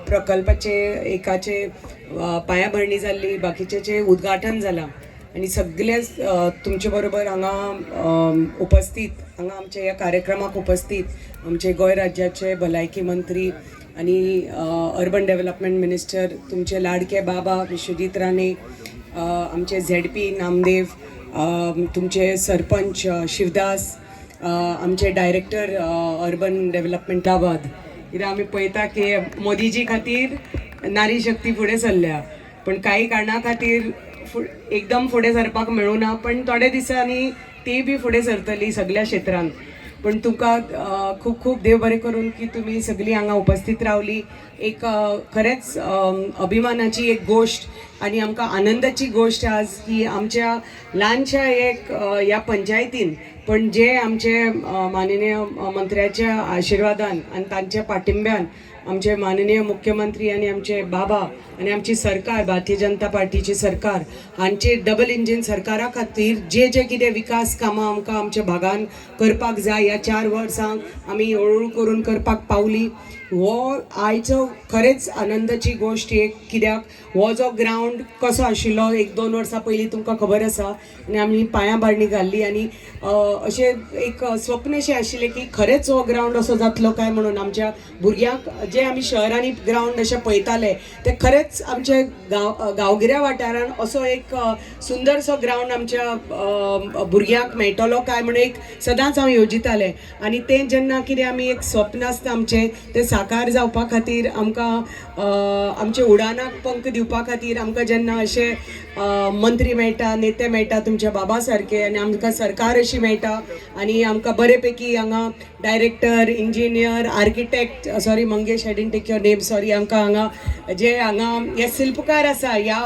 प्रकल्पाचे एकाचे पायाभरणी जाल्ली, बाकीचे उद्घाटन जाला आणि सगळे तुमचे बरोबर हांगा उपस्थित हांगा आमच्या ह्या कार्यक्रमाक उपस्थित आमचे गोंय राज्याचे भलायकी मंत्री आणि अर्बन डेव्हलपमेंट मिनिस्टर तुमचे लाडके बाबा विश्वजीत राणे, आमचे ZP नामदेव, तुमचे सरपंच शिवदास, आमचे डायरेक्टर अर्बन डेव्हलपमेंट दाबाद. कित्याक आमी पळयता की मोदीजी खातीर नारी शक्ती फुडें सरल्या, पण काही कारणा खातीर एकदम फुडें सरपाक मेळूना, पण थोडे दिसांनी ती बी फुडें सरतली सगळ्या क्षेत्रांत. पण तुका खूप खूप देव बरें करून की तुम्ही सगळीं हांगा उपस्थित रावली. एक खरेंच अभिमानाची एक गोष्ट आणि आमकां आनंदाची गोष्ट आज की आमच्या ल्हानशा एक ह्या पंचायतीन पण जे आमचे माननीय मंत्र्याच्या आशिर्वादान आणि तांच्या पाठिंब्यान आमचे माननीय मुख्यमंत्री आणि आमचे बाबा आणि आमची सरकार भारतीय जनता पार्टीची सरकार हांचे डबल इंजिन सरकारा खातीर जे जे कितें विकास कामां आमकां आमच्या भागान करपाक जाय ह्या 4 वर्सांक आमी हळूहळू करून करपाक पावली. हो आयचो खरेंच आनंदाची गोष्ट एक, कित्याक हो जो ग्रावंड कसो आशिल्लो 1-2 वर्सां पयलीं तुमकां खबर आसा आनी आमी पांयाभरणी घाल्ली आणि अशें एक स्वप्नशें आशिल्लें की खरेंच हो ग्रावंड असो जातलो काय म्हणून. आमच्या भुरग्यांक जे आमी शहरांनी ग्रावंड अशें पळयताले ते खरेंच आमचे गांवगिऱ्या वाठारान असो एक सुंदरसो ग्रावंड आमच्या भुरग्यांक मेळटलो काय म्हणून एक सदांच हांव येवजितालें. आनी तें जेन्ना कितें आमी एक स्वप्न आसता आमचें तें साकार जावपा खातीर आमकां आमच्या उडानाक पंख दिवपा खातीर आमकां जेन्ना अशे मंत्री मेळटा, नेते मेळटा तुमच्या बाबा सारके, आनी आमकां सरकार अशी मेळटा आणि आमकां बरे पैकी हांगा director, engineer, architect, sorry Mangesh I didn't take your name, sorry, आमकां हांगा जे हांगा हे शिल्पकार आसा ह्या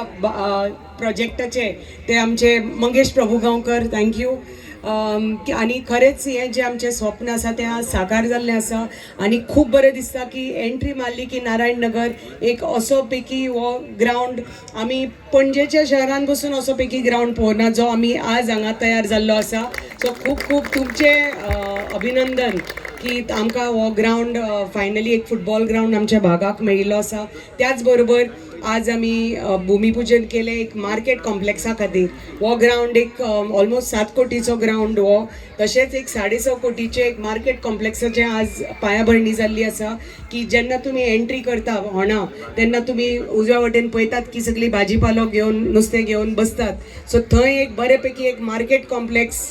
प्रोजेक्टाचे ते आमचे मंगेश प्रभुगांवकर, थँक्यू. आणि खरेंच हे जे आमचे स्वप्न आसा ते आज साकार जाल्ले आसा आणि खूप बरें दिसता की एंट्री मारली की नारायण नगर एक असो पैकी हो ग्रावंड आमी पणजेच्या शहरान बसून असो पैकी ग्रावंड पळोवना जो आमी आज हांगा तयार जाल्लो आसा. सो खूप खूप तुमचे अभिनंदन की आमकां हो ग्रावंड फायनली एक फुटबॉल ग्रावंड आमच्या भागाक मेळिल्लो आसा. त्याच बरोबर आज आमी भूमिपूजन केले एक मार्केट कॉम्प्लेक्सा खातीर. हो ग्रावंड एक ऑलमोस्ट 7 कोटीचो ग्रावंड हो, तशेंच एक 6.5 कोटीचे एक मार्केट कॉम्प्लेक्साचे आज पायाभरणी जाल्ली आसा की जेन्ना तुमी एंट्री करता होणा तेन्ना तुमी उजव्या वटेन पळयतात की सगळी भाजीपालो घेवन नुस्तें घेवन बसतात. सो थंय एक बरे पैकी एक मार्केट कॉम्प्लेक्स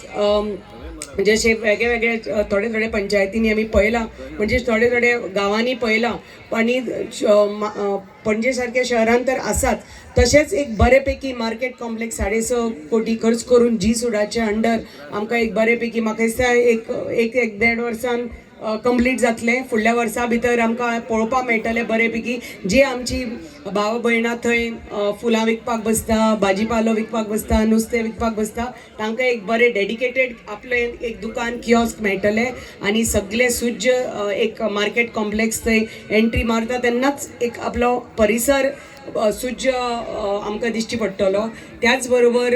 म्हणजे असे वेगळे वेगळे थोडे पंचायतींनी आम्ही पळयलां, म्हणजे थोडे गावांनी पळयलां आणि पणजे सारख्या शहरान तर आसात. तसेच एक बरेपैकी मार्केट कॉम्प्लेक्स 6.5 कोटी खर्च करून जी सुडाच्या अंडर आमकां एक बरेपैकी म्हाका दिसता एक 1.5 वर्सान कंप्लीट जातले. फुडल्या वर्सा भितर आमकां पळोवपाक मेळटले बरेपैकी जी आमची भाव भयणां थंय फुलां विकपाक बसता, भाजीपालो विकपाक बसता, नुस्तें विकपाक बसता, तांकां एक बरें डेडिकेटेड आपलें एक दुकान कियोस्क मेळटलें आणि सगळे सुज्ज एक मार्केट कॉम्प्लेक्स थंय एंट्री मारता तेन्नाच एक आपलो परिसर सुज्ज आमकां दिश्टी पडटलो. त्याच बरोबर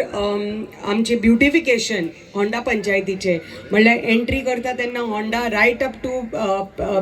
आमचे ब्युटिफिकेशन होंडा पंचायतीचे म्हणल्यार एंट्री करता तेन्ना होंडा रायट अप टू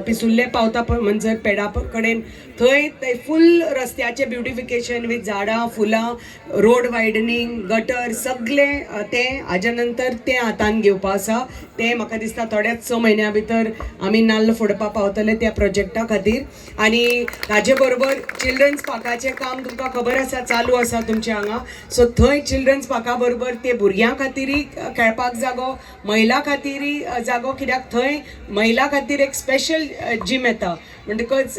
पिसुल्ले पावता म्हणजे पेडा कडेन थंय फूल रस्त्याचे ब्युटिफिकेशन विथ झाडां, फुलां, रोड वायडनींग, गटर सगळे ते हाज्या नंतर ते हातान घेवपा आसा. ते म्हाका दिसता थोड्याच 6 म्हयन्या भितर आमी नाल्ल फोडपा पावतले त्या प्रोजेक्टा खातीर. आणि ताजे बरोबर चिल्ड्रन्स पार्काचें काम तुमकां खबर आसा चालू आसा तुमच्या हांगा. सो थंय चिल्ड्रन्स पार्का बरोबर ते भुरग्यां खातीरय खेळपाक जागो, महिला खातीरय जागो, कित्याक थंय महिला खातीर एक स्पेशल जीम येता. म्हणटकच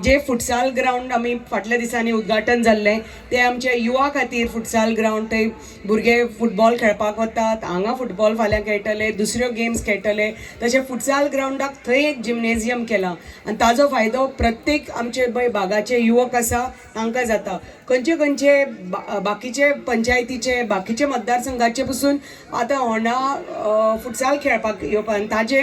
जे फुटसाल ग्रावंड आमी फाटल्या दिसांनी उद्घाटन जाल्लें ते आमच्या युवा खातीर फुटसाल ग्रावंड, थंय भुरगे फुटबॉल खेळपाक वतात, हांगा फुटबॉल फाल्यां खेळटले, दुसऱ्यो गेम्स खेळटले. तशें फुटसाल ग्रावंडाक थंय एक जिमनेजियम केला आनी ताजो फायदो प्रत्येक आमचे बागाचे युवक आसा तांकां जाता. खंयचे बाकीचे पंचायतीचे बाकीचे मतदारसंघाचे पसून आतां होंडा फुटसाल खेळपाक येवपा ताजे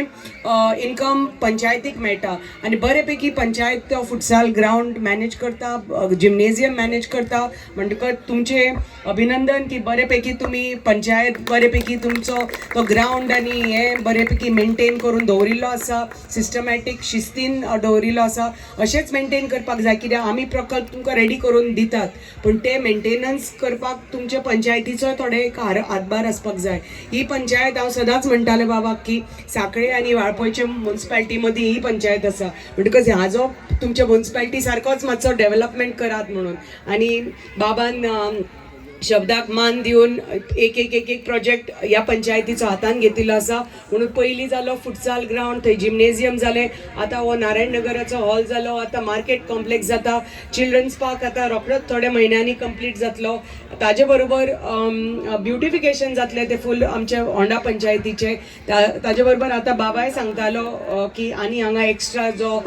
इन्कम पंचायतीक मेळटा आणि बरे पैकी पंचायत फुटसाल ग्राउंड मॅनेज करता, जिम्नेजियम मॅनेज करता, म्हणटकच तुमचे अभिनंदन की बरे पैकी तुम्ही पंचायत बरे पैकी तुमचो तो ग्राउंड आनी हे बरे पैकी मेंटेन करून दवरिल्लो आसा, सिस्टमॅटीक शिस्तीन दवरिल्लो आसा. अशेंच मेंटेन करपाक जाय, कित्याक आमी प्रकल्प तुमकां रेडी करून दितात, पूण ते मेंटेनन्स करपाक तुमच्या पंचायतीचो थोडे एक हातभार आसपाक जाय. ही पंचायत हांव सदांच म्हणटाले बाबाक की सांखळे आनी वाळपयचे म्युन्सिपालिटी मदीं ही पंचायत आसा, म्हणटकच हाजो तुमच्या म्युन्सिपालिटी सारकोच मातसो डेव्हलपमेंट करात म्हणून. आनी बाबान शब्दाक मान दिवन एक एक एक एक प्रोजेक्ट ह्या पंचायतीचो हातान घेतिल्लो आसा. म्हणून पयलीं जालो फुटसाल ग्राउंड, थंय जिम्नेजियम जालें, आतां हो नारायण नगराचो हॉल जालो, आतां मार्केट कॉम्प्लेक्स जाता, चिल्ड्रन्स पार्क आतां रोखडोच थोड्या म्हयन्यांनी कंप्लीट जातलो. ताजे बरोबर ब्युटिफिकेशन जातलें ते फूल आमच्या होंडा पंचायतीचे. ताजे बरोबर आतां बाबाय सांगतालो की आनी हांगा एक्स्ट्रा जो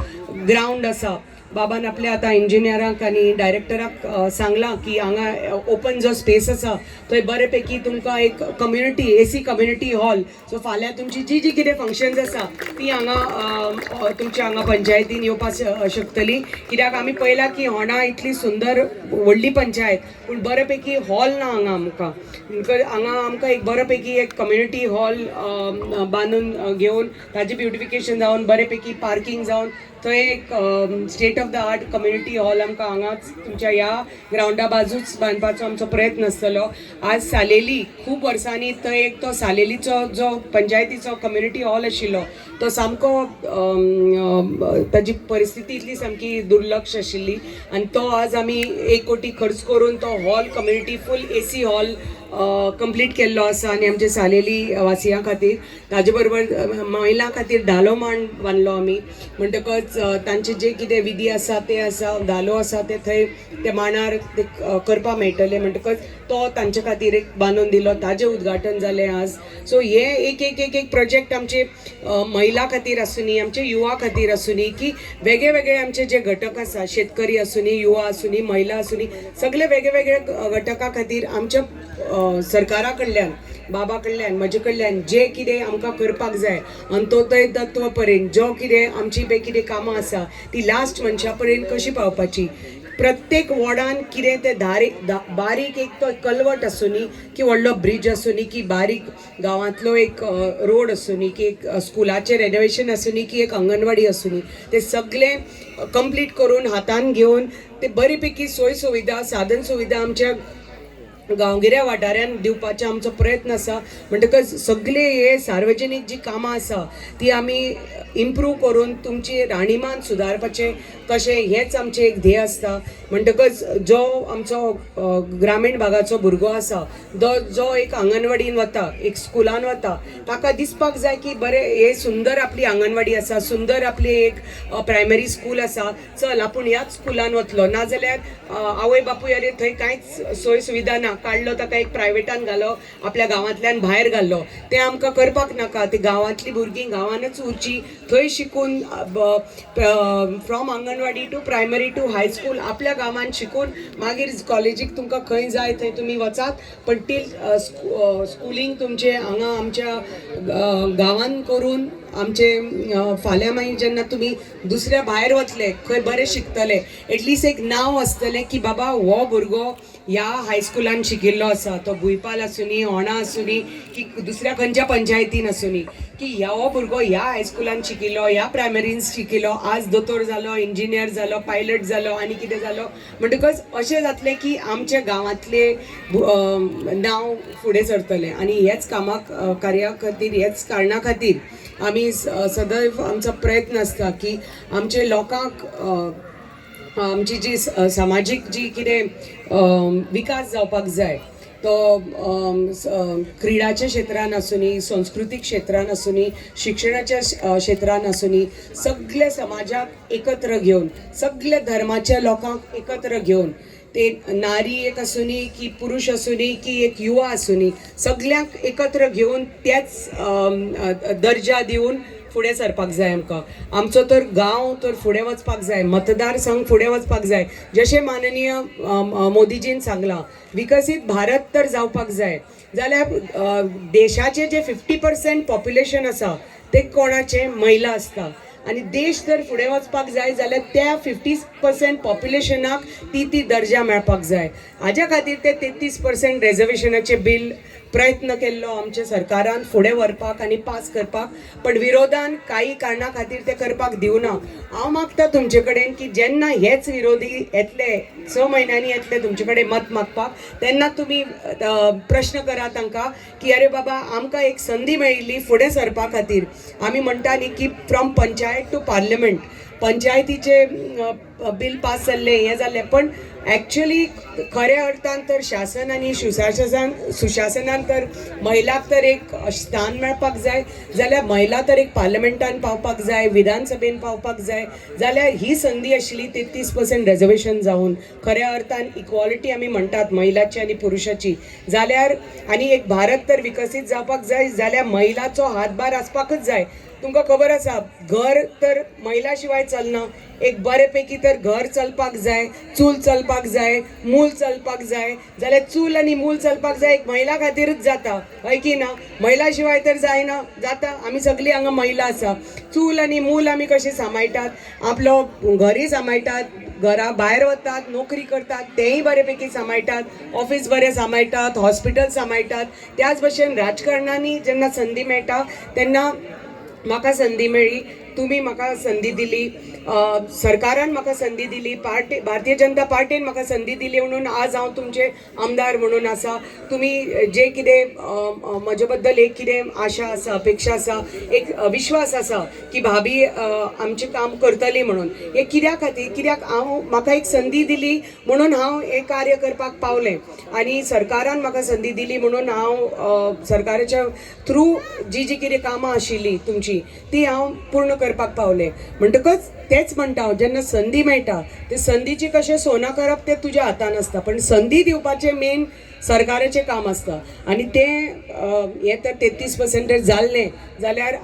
ग्राउंड आसा, बाबान आपल्या आतां इंजिनियरांक आनी डायरेक्टराक सांगलां की हांगा ओपन जो स्पेस आसा थंय बरे पैकी तुमकां एक community AC community hall, so फाल्यां तुमची जी जी कितें फंक्शन्स आसा ती हांगा तुमच्या हांगा पंचायतीन येवपाक शकतली. कित्याक आमी पळयलां की होंडा इतली सुंदर व्हडली पंचायत, पूण बरे पैकी हॉल ना हांगा आमकां. हांगा आमकां एक बरो पैकी एक कम्युनिटी हॉल बांदून घेवन ताजें ब्युटिफिकेशन जावन बरे पैकी पार्किंग जावन थंय एक state of the art community hall आमकां हांगाच तुमच्या ह्या ग्राउंडा बाजूच बांदपाचो आमचो प्रयत्न आसतलो. आज सालेली खूब वर्सांनी थंय एक तो सालेलीचो जो पंचायतीचो कम्युनिटी हॉल आशिल्लो तो सामको ताजी परिस्थिती इतली सामकी दुर्लक्ष आशिल्ली, आनी तो आज आमी 1 कोटी खर्च करून तो हॉल कम्युनिटी फूल AC हॉल कंप्लीट केल्लो आसा. आनी आमचे सालेली वासियां खातीर ताजे बरोबर महिलां खातीर धालो मांड बांदलो आमी. म्हणटकच तांचे जे कितें विधी आसा ते आसा, धालो आसा ते थंय ते मांडार ते करपा मेळटले, म्हणटकच तो तांचे खातीर एक बांदून दिलो, ताजें उद्घाटन जालें आज. सो हे एक एक एक एक प्रोजेक्ट आमचे महिला खातीर आसूनी, आमचे युवा खातीर आसूनी, की वेगळे वेगळे आमचे जे घटक आसा, शेतकरी आसूनी, युवा आसूनी, महिला आसूनी, सगळे वेगळे वेगळे घटका खातीर आमच्या सरकारा कडल्यान, बाबा कडल्यान, म्हजे कडल्यान जे कितें आमकां करपाक जाय अंत्योदय तत्व पर्यंत जो कितें आमची पळय कितें कामां आसा ती लास्ट मनशा पर्यंत कशी पावपाची. प्रत्येक वॉर्डान कितें ते बारीक एक तो कल्वट आसूनी, की व्हडलो ब्रिज आसूनी, की बारीक गांवांतलो एक रोड आसूनी, की एक स्कुलाचें रेनोवेशन आसूनी, की एक अंगणवाडी आसूनी, ते सगळे कंप्लीट करून हातान घेवन ते बरी पैकी सोय सुविधा साधन सुविधा आमच्या गांवगिऱ्या वाठारांत दिवपाचो आमचो प्रयत्न आसा. म्हणटकच सगळे हे सार्वजनीक जी कामां आसा ती आमी इम्प्रूव करून तुमची राहणीमान सुदारपाचें कशें हेच आमचें एक ध्येय आसता. म्हणटकच जो आमचो ग्रामीण भागाचो भुरगो आसा, जो एक आंगणवाडीन वता, एक स्कुलान वता, ताका दिसपाक जाय की बरें हे सुंदर आपली आंगणवाडी आसा, सुंदर आपली एक प्रायमरी स्कूल आसा, चल आपूण ह्याच स्कुलान वतलो. नाजाल्यार आवय बापूय अरे थंय कांयच सोय सुविधा ना, काडलो ताका एक प्रायवेटान घालो, आपल्या गांवांतल्यान भायर घाल्लो, तें आमकां करपाक नाका. ती गांवांतली भुरगीं गांवानच उरची, थंय शिकून from anganwadi to primary to high school आपल्या गांवांत शिकून मागीर कॉलेजीक तुमकां खंय जाय थंय तुमी वचात, पण टील स्कुलींग तुमचे हांगा आमच्या गांवांत करून आमचे फाल्यां मागीर जेन्ना तुमी दुसऱ्या भायर वतले खंय बरें शिकतले, एटलिस्ट एक नांव आसतलें की बाबा हो भुरगो ह्या हायस्कुलान शिकिल्लो आसा, तो भुयपाल आसूनी, होंडा आसूनी, की दुसऱ्या खंयच्या पंचायतीन आसूनी, की हो भुरगो ह्या हायस्कुलान शिकिल्लो, ह्या प्रायमरीन शिकिल्लो, आज दोतोर जालो, इंजिनियर जालो, पायलट जालो आनी कितें जालो. म्हणटकच अशें जातलें की आमच्या गांवांतले नांव फुडें सरतलें. आनी हेच कामाक कार्या खातीर, हेच कारणां खातीर आमी सदैव आमचो प्रयत्न आसता की आमचे लोकांक आमची जी सामाजीक जी कितें विकास जावपाक जाय तो क्रिडाच्या क्षेत्रान आसूनी, संस्कृतीक क्षेत्रान आसूनी, शिक्षणाच्या क्षेत्रान आसूनी, सगळे समाजाक एकत्र घेवन, सगळे धर्माच्या लोकांक एकत्र घेवन, ते नारी एक आसूनी की पुरुष आसूनी की एक युवा आसूनी, सगळ्यांक एकत्र घेवन त्याच दर्जा दिवन फुडें सरपाक जाय. आमकां आमचो तर गांव तर फुडें वचपाक जाय, मतदारसंघ फुडें वचपाक जाय. जशें माननीय मोदीजीन सांगलां विकसीत भारत तर जावपाक जाय, जाल्यार देशाचे जे 50% पॉप्युलेशन आसा ते कोणाचे महिला आसता. आनी देश जर फुडें वचपाक जाय जाल्यार त्या 50% पॉप्युलेशनाक ती दर्जा मेळपाक जाय. हाज्या खातीर ते 33% रिजर्वेशनाचे बिल प्रयत्न केल्लो आमच्या सरकारान फुडें व्हरपाक आनी पास करपाक, पण विरोधान काही कारणा खातीर ते करपाक दिवना. हांव मागता तुमचे कडेन की जेन्ना हेच विरोधी येतले 6 म्हयन्यांनी येतले तुमचे कडेन मत मागपाक, तेन्ना तुमी प्रश्न करा तांकां की अरे बाबा आमकां एक संदी मेळिल्ली फुडें सरपा खातीर. आमी म्हणटा न्ही की फ्रॉम पंचायत टू पार्लिमेंट, पंचायतीचे बिल पास जाल्ले हें जाल्लें, पण ॲक्च्युली खऱ्या अर्थान तर शासन आनी सुशासनान तर महिलाक तर एक स्थान मेळपाक जाय, जाल्यार महिला तर एक पार्लमेंटान पावपाक जाय, विधानसभेन पावपाक जाय. जाल्यार ही संदी आशिल्ली 33% रिजर्वेशन जावन खऱ्या अर्थान इक्वॉलिटी आमी म्हणटात महिलाची आनी पुरुषाची, जाल्यार आनी एक भारत तर विकसीत जावपाक जाय जाल्यार महिलाचो हातभार आसपाकच जाय. तुमकां खबर आसा घर तर महिला शिवाय चलना. एक बरेपैकी तर घर चलपाक जाय, चूल चलपाक जाय, मूल चलपाक जाय, जाल्यार चूल आनी मूल चलपाक जाय एक महिला खातीरच जाता, हय की ना? महिला शिवाय तर जायना. जाता आमी सगळीं हांगा महिला आसा. चूल आनी मूल आमी कशें सांबाळटात, आपलो घरय सांबाळटात, घरा भायर वतात, नोकरी करतात, तेंय बरेपैकी सांबाळटात, ऑफिस बरें सांबाळटात, हॉस्पिटल सांबाळटात. त्याच भशेन राजकारणांनी जेन्ना संदी मेळटा तेन्ना म्हाका संदी मेळ्ळी, तुमी म्हाका संदी दिली, सरकारान म्हाका संदी दिली, भारतीय जनता पार्टीन म्हाका संदी दिली म्हणून आज हांव तुमचे आमदार म्हणून आसा. तुमी जे कितें म्हजे बद्दल एक कितें आशा आसा, अपेक्षा आसा, एक विश्वास आसा की भाभी आमचें काम करतली म्हणून, हे कित्या खातीर? कित्याक म्हाका एक संदी दिली म्हणून हांव हें कार्य करपाक पावलें, आनी सरकारान म्हाका संदी दिली म्हणून हांव सरकाराच्या थ्रू जी कितें कामां आशिल्ली तुमची ती हांव पूर्ण करपाक पावलें. म्हणटकच तेच म्हणटा हांव, जेन्ना संदी मेळटा ते संदीची कशें सोना करप ते तुज्या हातान आसता, पण संदी दिवपाचें मेन सरकाराचें काम आसता. आनी तें हें तर 33% जाल्लें जाल्यार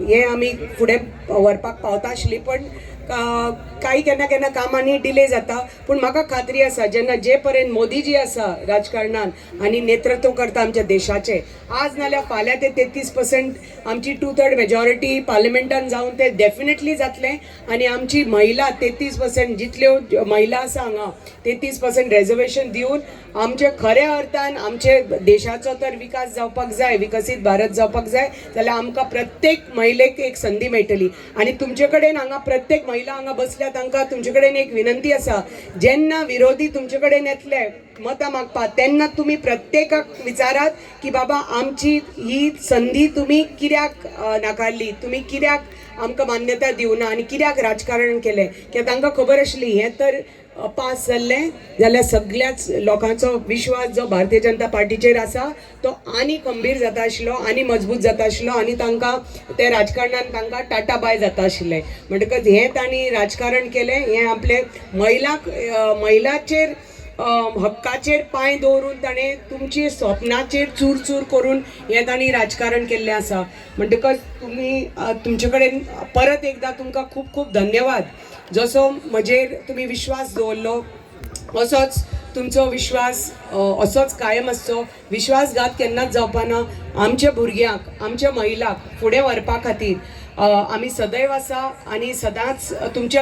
हें आमी फुडें व्हरपाक पावता आशिल्लीं, पण काही केन्ना केन्ना कामांनी डिले जाता. पूण म्हाका खात्री आसा जेन्ना जे पर्यंत मोदीजी आसा राजकारणान आनी नेतृत्व करता आमच्या देशाचें, आज नाल्यार फाल्यां ते 33% आमची 2/3 मेजॉरिटी पार्लिमेंटान जावन ते डेफिनेटली जातलें. आनी आमची महिला 33% जितल्यो महिला आसा हांगा 33% रिजर्वेशन दिवन आमचे खऱ्या अर्थान आमचे देशाचो तर विकास जावपाक जाय, विकसीत भारत जावपाक जाय, जाल्यार आमकां प्रत्येक महिलेक एक संदी मेळटली. आनी तुमचे कडेन हांगा प्रत्येक महिला हांगा बसल्या तांकां तुमचे कडेन एक विनंती आसा, जेन्ना विरोधी तुमचे कडेन येतले मतां मागपाक तेन्ना तुमी प्रत्येकाक विचारात की बाबा आमची ही संदी तुमी कित्याक नाकारली, तुमी कित्याक आमकां मान्यता दिवना आनी कित्याक राजकारण केलें. कित्याक तांकां खबर आशिल्ली हें तर पास जाल्लें जाल्यार सगळ्याच लोकांचो विश्वास जो भारतीय जनता पार्टीचेर आसा तो आनी खंबीर जाता आशिल्लो, आनी मजबूत जाता आशिल्लो, आनी तांकां ते राजकारणान तांकां टाटा बाय जाता आशिल्लें. म्हणटकच हें तांणी राजकारण केलें, हें आपले महिलाचेर हक्काचेर पांय दवरून ताणें तुमची स्वप्नाचेर चूर चूर करून हें तांणी राजकारण केल्लें आसा. म्हणटकच तुमी तुमचे कडेन परत एकदां तुमकां खूब खूब धन्यवाद. जसो म्हजेर तुमी विश्वास दवरलो असोच तुमचो विश्वास असोच कायम आसचो. विश्वासघात केन्नाच जावपाना. आमच्या भुरग्यांक, आमच्या महिलाक फुडें व्हरपा खातीर आमी सदैव आसा आनी सदांच तुमचें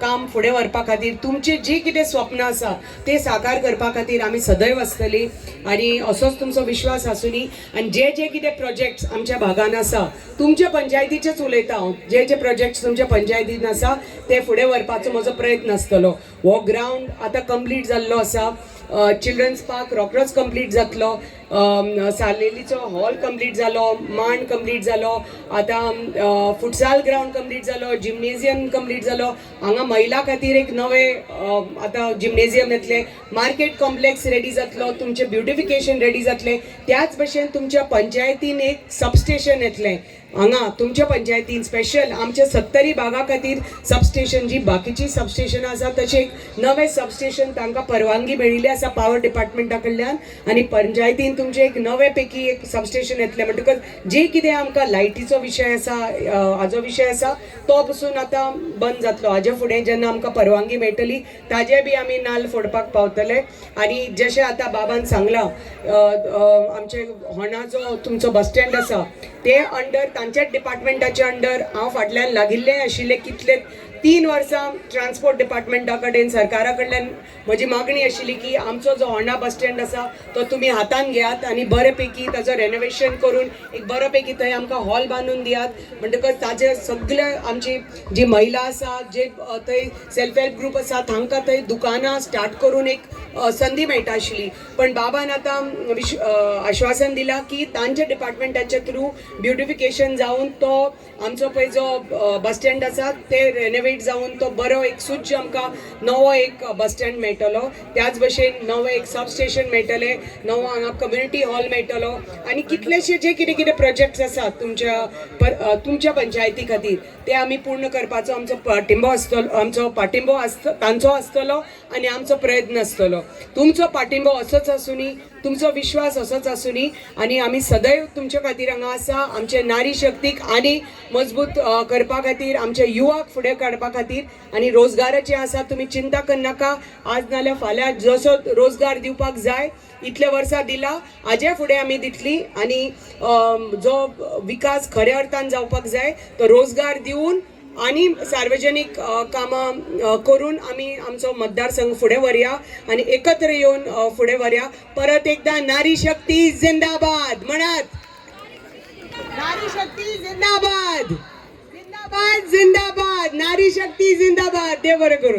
काम फुडें व्हरपा खातीर, तुमचे जी कितें स्वप्नां आसा ते साकार करपा खातीर आमी सदैव आसतलीं. आनी असोच तुमचो विश्वास आसुनी. आनी जे कितें प्रोजेक्ट्स आमच्या भागान आसा, तुमच्या पंचायतीचेच उलयता हांव, जे प्रोजेक्ट्स तुमच्या पंचायतीन आसा ते फुडें व्हरपाचो म्हजो प्रयत्न आसतलो. हो ग्रावंड आतां कंप्लीट जाल्लो आसा, चिल्ड्रन्स पार्क रोखडोच कंप्लीट जातलो, सालेलीचो हॉल कंप्लीट जालो, मांड कंप्लीट जालो, आतां फुटसाल ग्रावंड कंप्लीट जालो, जिमनेजियम कंप्लीट जालो. हांगा महिला खातीर एक नवें आतां जिमनेजियम येतलें, मार्केट कॉम्प्लेक्स रेडी जातलो, तुमचें ब्युटिफिकेशन रेडी जातलें. त्याच भशेन तुमच्या पंचायतीन एक सबस्टेशन येतलें. हांगा तुमच्या पंचायतीन स्पेशल आमच्या 70 भागा खातीर सबस्टेशन, जी बाकीची सबस्टेशनां आसा तशें एक नवें सबस्टेशन तांकां परवानगी मेळिल्ली आसा पावर डिपार्टमेंटा कडल्यान. आनी पंचायतीन तुमचें एक नवें पैकी एक सबस्टेशन येतलें. म्हणटकच जे कितें आमकां लायटीचो विशय आसा, हाजो विशय आसा तो पसून आतां बंद जातलो. हाजे फुडें जेन्ना आमकां परवानगी मेळटली ताजे बी आमी नाल्ल फोडपाक पावतले. आनी जशें आतां बाबान सांगलां, आमचे होणा जो तुमचो बस स्टँड आसा ते अंडर तांच्याच डिपार्टमेंटाच्या अंडर हांव फाटल्यान लागिल्लें आशिल्लें कितले 3 वर्सां ट्रान्सपोर्ट डिपार्टमेंटा कडेन सरकारा कडल्यान म्हजी मागणी आशिल्ली की आमचो जो होंडा बस स्टँड आसा तो तुमी हातान घेयात आनी बरे पैकी ताचो रेनोवेशन करून एक बरो पैकी थंय आमकां हॉल बांदून दियात म्हणटकच ताजे सगळे आमची जी महिला आसा जे थंय सेल्फ हेल्प ग्रूप आसा तांकां थंय दुकानां स्टार्ट करून एक संदी मेळटा आशिल्ली पण बाबान आतां आश्वासन दिला की तांच्या डिपार्टमेंटाच्या थ्रू ब्युटिफिकेशन जावन तो आमचो पळय जो बस स्टँड आसा ते रेनोवेट जावन तो बरो एक सुज्ज आमकां नवो एक बस स्टँड मेळटलो त्याच भशेन नवो एक सब स्टेशन मेळटलें नवो हांगा कम्युनिटी हॉल मेळटलो आनी कितलेशे जे कितें कितें प्रोजेक्ट्स आसात तुमच्या पंचायती खातीर ते आमी पूर्ण करपाचो आमचो पाठिंबो तांचो आसतलो आनी आमचो प्रयत्न आसतलो तुमचो पाठिंबो असोच आसूनी तुमचो विश्वास असोच आसूनी आनी आमी सदैव तुमच्या खातीर हांगा आसा आमचे नारी शक्तीक आनी मजबूत करपा खातीर आमचे युवाक फुडें काडपा खातीर आनी रोजगाराचे आसा तुमी चिंता करनाका आज नाल्यार फाल्यां जसो रोजगार दिवपाक जाय इतले वर्सां दिला हाजे फुडें आमी दितली आनी जो विकास खऱ्या अर्थान जावपाक जाय तो रोजगार दिवन आनी सार्वजनीक कामां करून आमी आमचो मतदारसंघ फुडें व्हरया आनी एकत्र येवन फुडें व्हरया परत एकदां नारी शक्ती जिंदाबाद म्हणात नारी शक्ती जिंदाबाद जिंदाबाद जिंदाबाद नारी शक्ती जिंदाबाद देव बरें करूं